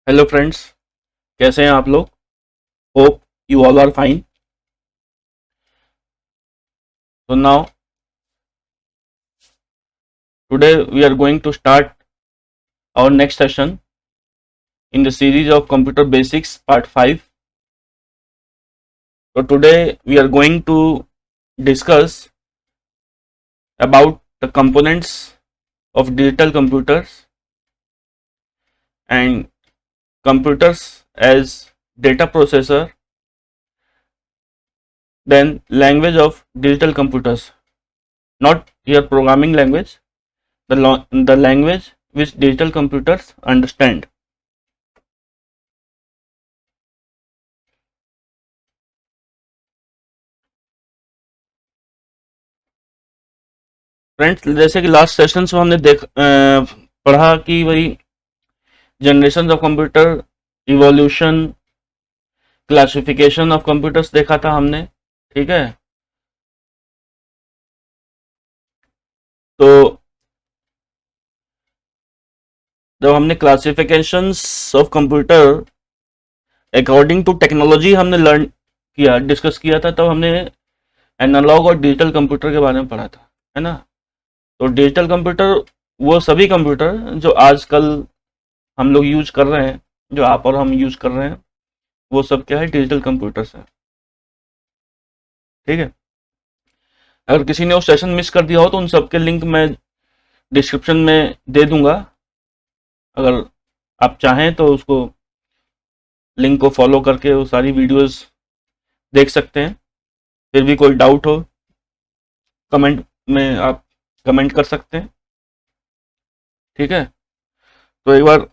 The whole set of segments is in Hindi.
हेलो फ्रेंड्स, कैसे हैं आप लोग? Hope you all are fine. So now today we are going to start our next session in the series of Computer Basics Part 5. So today we are going to discuss about the components of digital computers and computers as data processor, then language of digital computers, not here programming language, the language which digital computers understand. Friends, जैसे कि लास्ट सेशन में हमने पढ़ा कि वही generation of computer, evolution, classification of computers देखा था हमने. ठीक है, तो जब हमने classifications of computer according to technology हमने लर्न किया, डिस्कस किया था, तब हमने एनालॉग और डिजिटल कंप्यूटर के बारे में पढ़ा था, है ना. तो डिजिटल कंप्यूटर वो सभी कंप्यूटर जो आजकल हम लोग यूज कर रहे हैं, जो आप और हम यूज कर रहे हैं, वो सब क्या है, डिजिटल कंप्यूटर्स है. ठीक है, अगर किसी ने वो सेशन मिस कर दिया हो तो उन सब के लिंक मैं डिस्क्रिप्शन में दे दूंगा. अगर आप चाहें तो उसको लिंक को फॉलो करके वो सारी वीडियोस देख सकते हैं. फिर भी कोई डाउट हो कमेंट में आप कमेंट कर सकते हैं. ठीक है, तो एक बार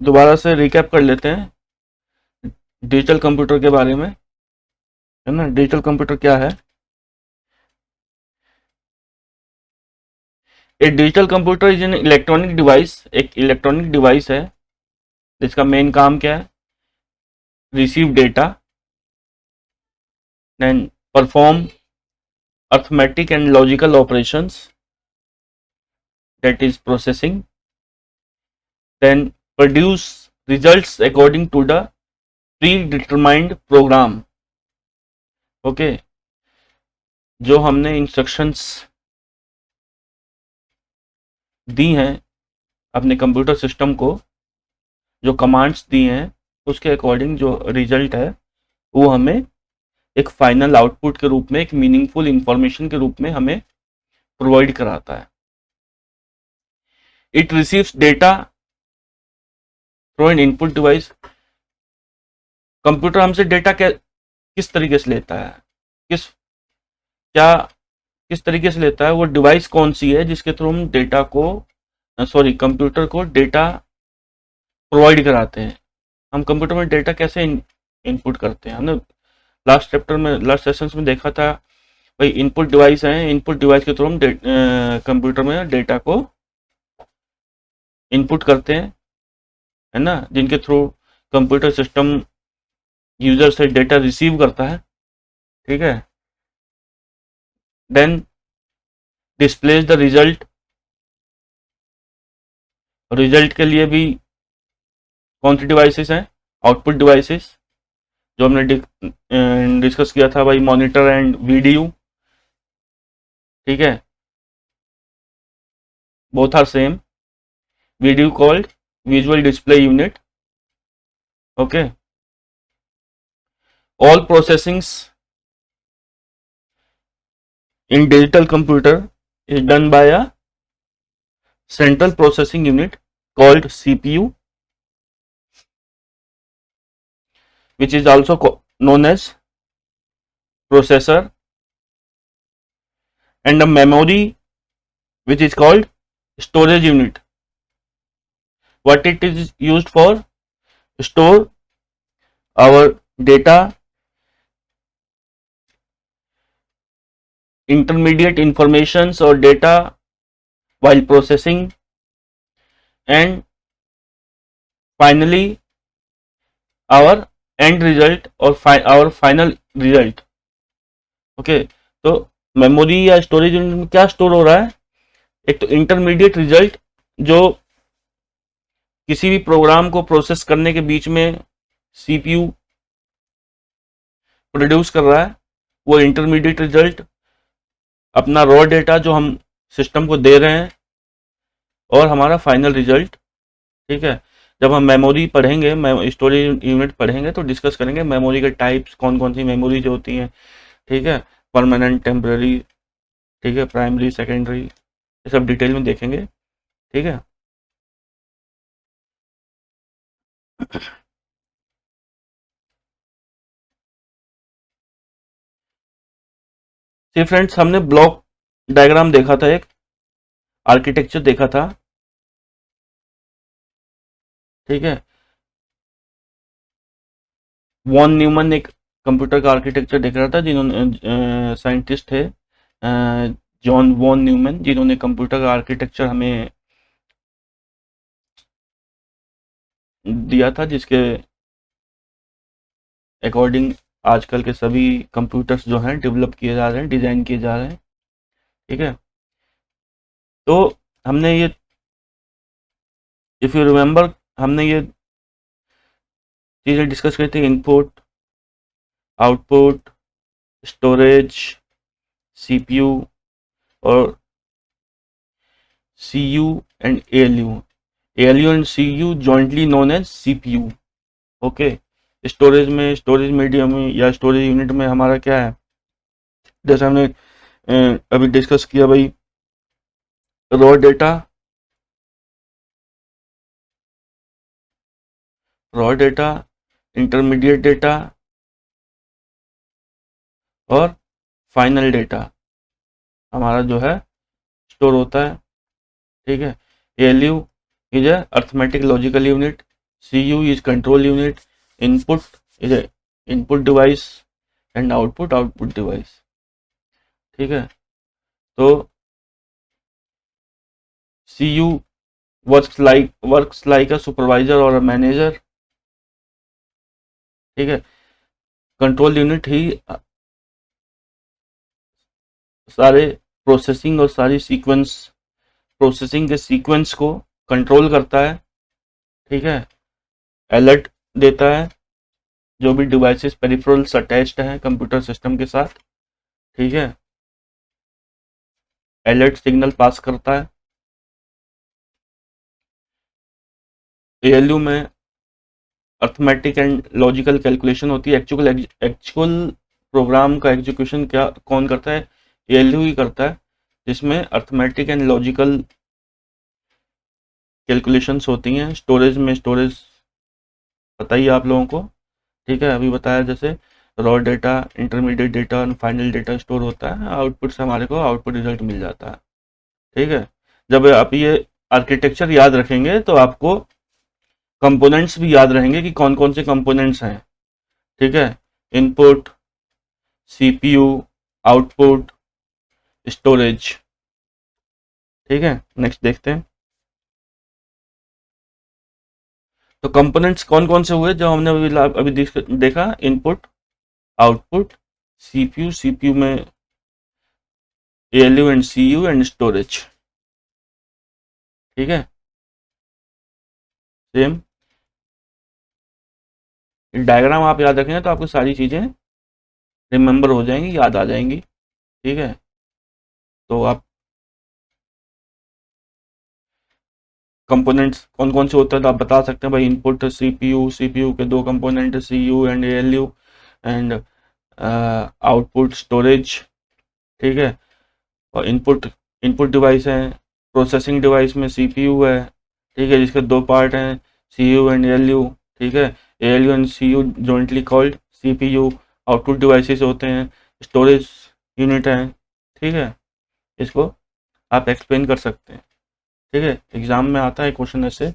दोबारा से रिकैप कर लेते हैं डिजिटल कंप्यूटर के बारे में, है ना. डिजिटल कंप्यूटर क्या है? A digital computer is an electronic device, एक इलेक्ट्रॉनिक डिवाइस है जिसका मेन काम क्या है, receive data, then perform arithmetic and logical operations, that is processing, then produce results according to the predetermined program. Okay, जो हमने इंस्ट्रक्शंस दी हैं अपने कंप्यूटर सिस्टम को, जो कमांड्स दी हैं, उसके अकॉर्डिंग जो रिजल्ट है वो हमें एक फाइनल आउटपुट के रूप में, एक मीनिंगफुल इंफॉर्मेशन के रूप में हमें प्रोवाइड कराता है. It receives data through an input device. Computer हमसे डेटा किस तरीके से लेता है, किस तरीके से लेता है, वो डिवाइस कौन सी है जिसके थ्रू हम डेटा को, कंप्यूटर को डेटा प्रोवाइड कराते हैं. हम कंप्यूटर में डेटा कैसे इनपुट करते हैं, हमने लास्ट चैप्टर में, लास्ट सेशंस में देखा था. भाई इनपुट डिवाइस है, इनपुट डिवाइस के थ्रू हम कंप्यूटर में डेटा को इनपुट करते हैं, है ना, जिनके थ्रू कंप्यूटर सिस्टम यूजर से डेटा रिसीव करता है. ठीक है, then displays the result. Result के लिए भी कौन सी डिवाइसेस हैं, आउटपुट डिवाइसेस, जो हमने डिस्कस किया था भाई, मॉनिटर एंड वीडियो. ठीक है, both are same. Video called visual display unit. Okay, all processings in digital computer is done by a central processing unit called CPU, which is also known as processor, and a memory which is called storage unit. What it is used for? Store our data, intermediate informations or data while processing, and finally our end result or our final result. Okay, तो मेमोरी या स्टोरेज यूनिट में क्या स्टोर हो रहा है? एक तो इंटरमीडिएट रिजल्ट जो किसी भी प्रोग्राम को प्रोसेस करने के बीच में सीपीयू प्रोड्यूस कर रहा है वो इंटरमीडिएट रिजल्ट, अपना रॉ डेटा जो हम सिस्टम को दे रहे हैं, और हमारा फाइनल रिजल्ट। ठीक है, जब हम मेमोरी पढ़ेंगे, स्टोरेज यूनिट पढ़ेंगे तो डिस्कस करेंगे मेमोरी के टाइप्स, कौन कौन सी मेमोरी जो होती हैं। ठीक है, परमानेंट, टेम्पररी, ठीक है, प्राइमरी, सेकेंडरी, ये सब डिटेल में देखेंगे। ठीक है, फ्रेंड्स हमने ब्लॉक डायग्राम देखा था, एक आर्किटेक्चर देखा था। ठीक है, वॉन न्यूमन एक कंप्यूटर का आर्किटेक्चर देख रहा था, जिन्होंने साइंटिस्ट थे जॉन वॉन न्यूमन, जिन्होंने कंप्यूटर का आर्किटेक्चर हमें दिया था, जिसके अकॉर्डिंग आजकल के सभी कंप्यूटर्स जो हैं डेवलप किए जा रहे हैं, डिज़ाइन किए जा रहे हैं। ठीक है, तो हमने ये, इफ़ यू रिमेंबर, हमने ये चीज़ें डिस्कस की थी, इनपुट, आउटपुट, स्टोरेज, सीपीयू और CU and ALU. ALU and CU jointly known as CPU. Okay, storage में, स्टोरेज मीडियम में या स्टोरेज यूनिट में हमारा क्या है, जैसे हमने अभी डिस्कस किया भाई, रॉ डेटा, इंटरमीडिएट डेटा और फाइनल डेटा हमारा जो है स्टोर होता है। ठीक है, ALU is a arithmetic logical unit, CU is control unit, input is a input device and output device. ठीक है, तो CU works like a supervisor और अ मैनेजर। ठीक है, कंट्रोल यूनिट ही सारे प्रोसेसिंग और सारी प्रोसेसिंग के सीक्वेंस को कंट्रोल करता है। ठीक है, अलर्ट देता है जो भी डिवाइसेस पेरिफेरल्स अटैच्ड हैं कंप्यूटर सिस्टम के साथ। ठीक है, अलर्ट सिग्नल पास करता है। एएलयू में अर्थमेटिक एंड लॉजिकल कैलकुलेशन होती है। एक्चुअल प्रोग्राम का एग्जीक्यूशन क्या कौन करता है, एएलयू ही करता है, जिसमें अर्थमेटिक एंड लॉजिकल कैलकुलेशंस होती हैं। स्टोरेज पता ही आप लोगों को। ठीक है, अभी बताया जैसे रॉ डेटा, इंटरमीडिएट डेटा और फाइनल डेटा स्टोर होता है, आउटपुट से हमारे को आउटपुट रिजल्ट मिल जाता है। ठीक है, जब आप ये आर्किटेक्चर याद रखेंगे तो आपको कंपोनेंट्स भी याद रहेंगे कि कौन कौन से कंपोनेंट्स हैं। ठीक है, इनपुट, सीपीयू, आउटपुट, स्टोरेज। ठीक है, नेक्स्ट देखते हैं। तो कंपोनेंट्स कौन कौन से हुए जो हमने अभी देखा, इनपुट, आउटपुट, सीपीयू में ALU and CU and storage. ठीक है, सेम डायग्राम आप याद रखेंगे तो आपको सारी चीज़ें रिमेंबर हो जाएंगी, याद आ जाएंगी। ठीक है, तो आप कंपोनेंट्स कौन कौन से होते हैं तो आप बता सकते हैं भाई, इनपुट सीपीयू के दो component CU and ALU, and output storage. ठीक है, और इनपुट डिवाइस है, प्रोसेसिंग डिवाइस में सीपीयू है। ठीक है, जिसके दो पार्ट हैं, सीयू एंड एएलयू। ठीक है, ALU and CU jointly called CPU. Output devices होते हैं, स्टोरेज यूनिट हैं। ठीक है, इसको आप एक्सप्लेन कर सकते हैं। ठीक है, एग्जाम में आता है क्वेश्चन ऐसे।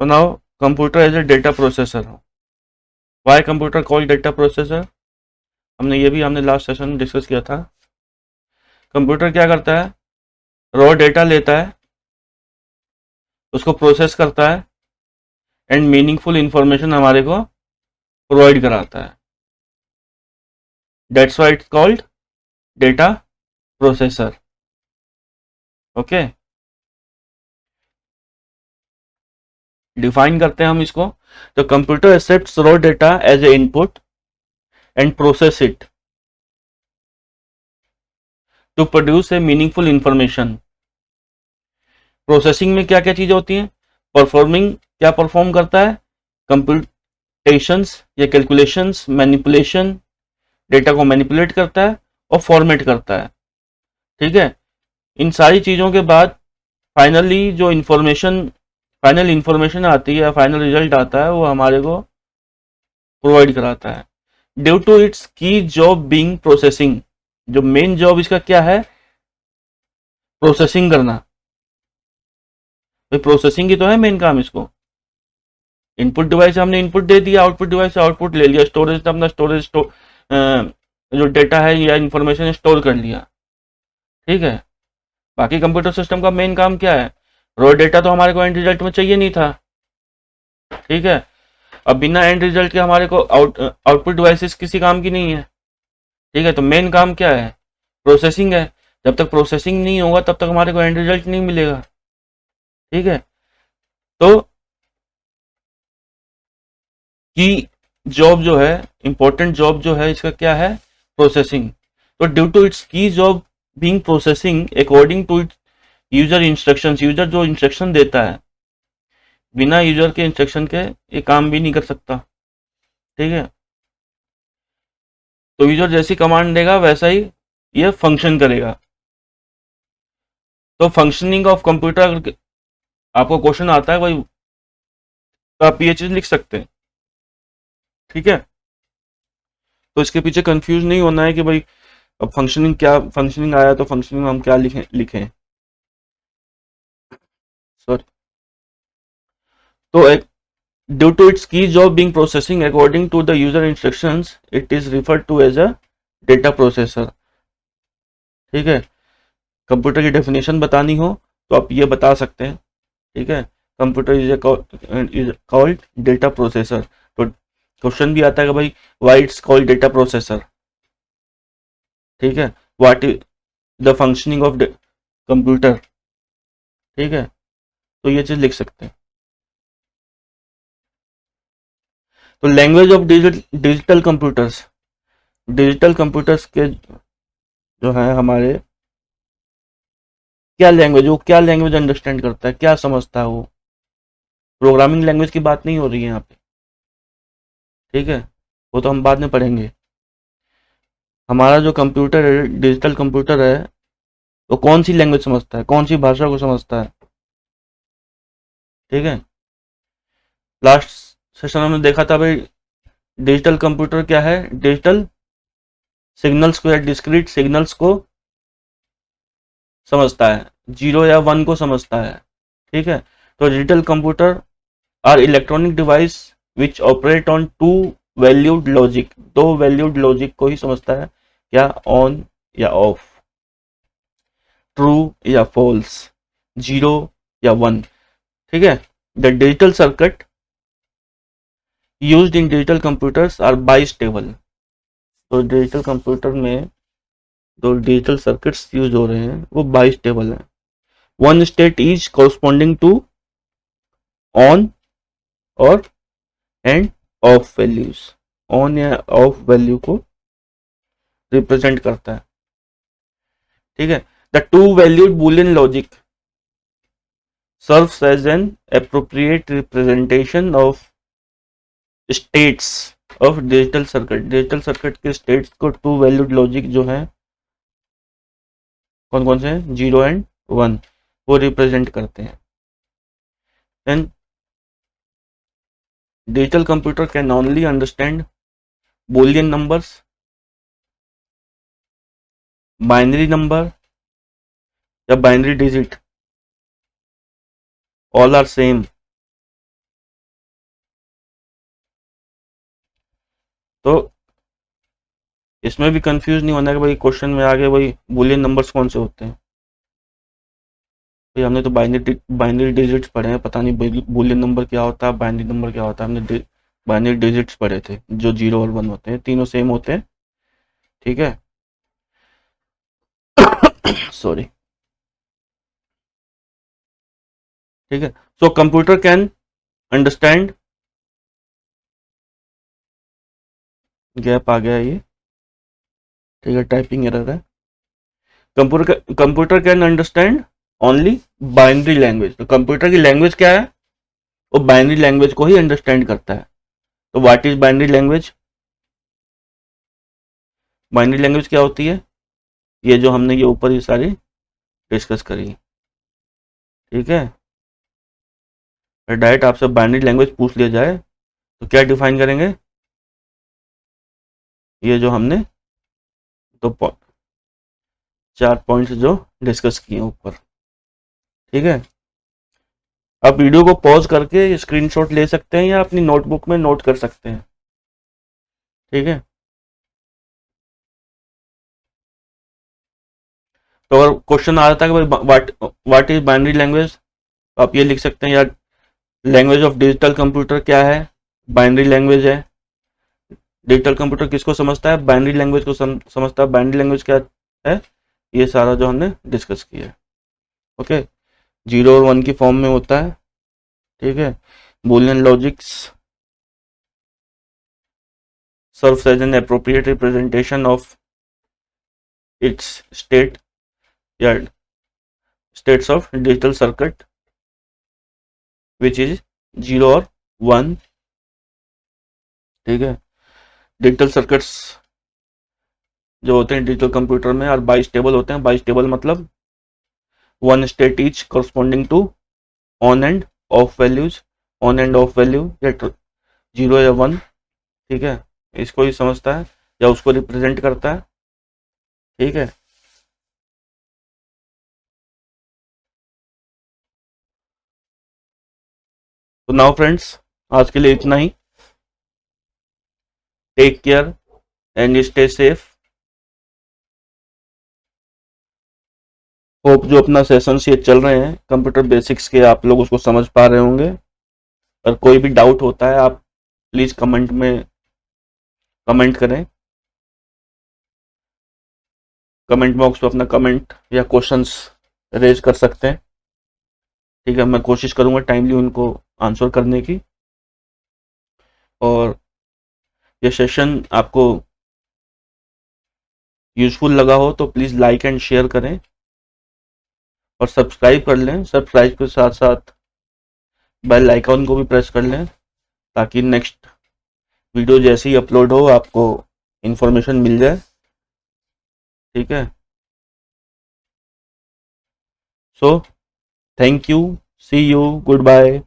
तो now computer as a data processor. Why computer called data processor, हमने लास्ट सेशन में डिस्कस किया था। कंप्यूटर क्या करता है, रॉ डेटा लेता है, उसको प्रोसेस करता है एंड मीनिंगफुल इंफॉर्मेशन हमारे को प्रोवाइड कराता है। That's why it's called data processor. Okay, define करते हैं हम इसको। तो computer accepts raw data as a input and process it to produce a meaningful information. Processing में क्या क्या चीजें होती हैं? परफॉर्मिंग, क्या परफॉर्म करता है? कंप्यूटेशंस या कैलकुलेशंस, मैनिपुलेशन, डेटा को मैनिपुलेट करता है और फॉर्मेट करता है। ठीक है, इन सारी चीजों के बाद फाइनली जो इंफॉर्मेशन, फाइनल इंफॉर्मेशन आती है, फाइनल रिजल्ट आता है, वो हमारे को प्रोवाइड कराता है। Due to its key job being processing, जो मेन जॉब इसका क्या है? प्रोसेसिंग करना। भाई प्रोसेसिंग की तो है मेन काम इसको। इनपुट डिवाइस हमने इनपुट दे दिया, आउटपुट डिवाइस से आउटपुट ले लिया, स्टोरेज अपना स्टोरेज जो डेटा है या इंफॉर्मेशन स्टोर कर लिया। ठीक है, बाकी कंप्यूटर सिस्टम का मेन काम क्या है? रॉ डेटा तो हमारे को एंड रिजल्ट में चाहिए नहीं था। ठीक है, अब बिना एंड रिजल्ट के हमारे को आउटपुट डिवाइसेस किसी काम की नहीं है। ठीक है, तो मेन काम क्या है? प्रोसेसिंग है। जब तक प्रोसेसिंग नहीं होगा तब तक हमारे को एंड रिजल्ट नहीं मिलेगा। ठीक है, तो की जॉब जो है, इंपॉर्टेंट जॉब जो है इसका क्या है? प्रोसेसिंग। तो due to its key job being processing according to its user instructions, user जो इंस्ट्रक्शन देता है, बिना यूजर के इंस्ट्रक्शन के ये काम भी नहीं कर सकता। ठीक है, तो यूजर जैसी कमांड देगा वैसा ही ये फंक्शन करेगा। तो फंक्शनिंग ऑफ कंप्यूटर, अगर आपको क्वेश्चन आता है भाई तो आप ये चीज लिख सकते हैं। ठीक है, तो इसके पीछे कंफ्यूज नहीं होना है कि भाई अब फंक्शनिंग क्या, फंक्शनिंग आया तो फंक्शनिंग हम क्या लिखें। सॉरी, तो एक due to its key job being processing according to the user instructions it is referred to as a data processor. ठीक है, कंप्यूटर की डेफिनेशन बतानी हो तो आप ये बता सकते हैं। ठीक है, computer is called data processor. तो क्वेश्चन भी आता है कि भाई why it's called data processor. ठीक है, what is the functioning of computer. ठीक है, तो ये चीज लिख सकते हैं। तो language of digital computers, digital computers के जो है हमारे, क्या लैंग्वेज, वो क्या लैंग्वेज अंडरस्टैंड करता है, क्या समझता है वो? प्रोग्रामिंग लैंग्वेज की बात नहीं हो रही है यहाँ पे। ठीक है, वो तो हम बाद में पढ़ेंगे। हमारा जो कंप्यूटर है, डिजिटल कंप्यूटर है, वो कौन सी लैंग्वेज समझता है, कौन सी भाषा को समझता है? ठीक है, लास्ट सेशन हमने देखा था भाई डिजिटल कंप्यूटर क्या है? डिजिटल सिग्नल्स को या डिस्क्रीट सिग्नल्स को समझता है, 0 या 1 को समझता है। ठीक है, तो digital computer are electronic device which operate on two valued logic, दो वैल्यूड लॉजिक को ही समझता है, क्या? ऑन या ऑफ, ट्रू या फॉल्स, 0 या 1। ठीक है, the digital circuit used in digital computers are bistable. तो डिजिटल कंप्यूटर में जो डिजिटल सर्किट्स यूज हो रहे हैं वो बाइस्टेबल हैं। One state is corresponding to on और एंड ऑफ वैल्यूज, ऑन या ऑफ वैल्यू को रिप्रेजेंट करता है। ठीक है, the two valued boolean logic serves as an appropriate representation of states of digital circuit. Digital circuit के स्टेट्स को टू वैल्यूड लॉजिक जो है कौन कौन से हैं? 0 एंड 1, वो रिप्रेजेंट करते हैं। Then digital computer can only understand Boolean numbers, binary number या binary digit, all are same. तो इसमें भी कंफ्यूज नहीं होना कि भाई क्वेश्चन में आगे भाई बूलियन नंबर्स कौन से होते हैं। भाई हमने तो बाइनरी डिजिट्स पढ़े हैं, पता नहीं बूलियन नंबर क्या होता है, बाइनरी नंबर क्या होता है। हमने बाइनरी डिजिट्स पढ़े थे, जो 0 और 1 होते हैं, तीनों सेम होते हैं। ठीक है, सॉरी। ठीक है। So computer can understand, gap आ गया ये, ठीक है, टाइपिंग एरर है। Computer can understand only binary language. तो कंप्यूटर की लैंग्वेज क्या है, वो बाइनरी लैंग्वेज को ही अंडरस्टैंड करता है। तो what is binary language? Binary language क्या होती है, ये जो हमने ये ऊपर ये सारी डिस्कस करी, ठीक है। डायरेक्ट आपसे बाइनरी लैंग्वेज पूछ लिया जाए तो क्या डिफाइन करेंगे, ये जो हमने तो 4 पॉइंट्स जो डिस्कस किए ऊपर, ठीक है। आप वीडियो को पॉज करके स्क्रीनशॉट ले सकते हैं या अपनी नोटबुक में नोट कर सकते हैं, ठीक है। तो अगर क्वेश्चन आ जाता है कि भाई व्हाट इज बाइनरी लैंग्वेज, तो आप ये लिख सकते हैं यार, लैंग्वेज ऑफ डिजिटल कंप्यूटर क्या है, बाइनरी लैंग्वेज है। डिजिटल कंप्यूटर किसको समझता है, बाइनरी लैंग्वेज को समझता है। बाइनरी लैंग्वेज क्या है, ये सारा जो हमने डिस्कस किया है, ओके। 0 और 1 की फॉर्म में होता है, ठीक है। Boolean logics serves as an appropriate representation of its state या states of digital circuit which is 0 और 1, ठीक है। डिजिटल सर्किट्स जो होते हैं डिजिटल कंप्यूटर में और बाइस्टेबल होते हैं। बाइस्टेबल मतलब 1 state each corresponding to on and off values, on and off value या 0 या 1, ठीक है। इसको ही समझता है या उसको रिप्रेजेंट करता है, ठीक है। तो नाउ फ्रेंड्स, आज के लिए इतना ही। Take care and stay safe. Hope जो अपना सेशंस ये चल रहे हैं कंप्यूटर बेसिक्स के, आप लोग उसको समझ पा रहे होंगे। और कोई भी डाउट होता है आप प्लीज़ कमेंट में कमेंट करें, कमेंट बॉक्स में अपना कमेंट या क्वेश्चंस रेज कर सकते हैं, ठीक है। मैं कोशिश करूंगा टाइमली उनको आंसर करने की। और ये सेशन आपको यूजफुल लगा हो तो प्लीज़ लाइक एंड शेयर करें और सब्सक्राइब कर लें। सब्सक्राइब के साथ साथ बेल आइकॉन को भी प्रेस कर लें ताकि नेक्स्ट वीडियो जैसे ही अपलोड हो आपको इन्फॉर्मेशन मिल जाए, ठीक है। So thank you, see you, good bye.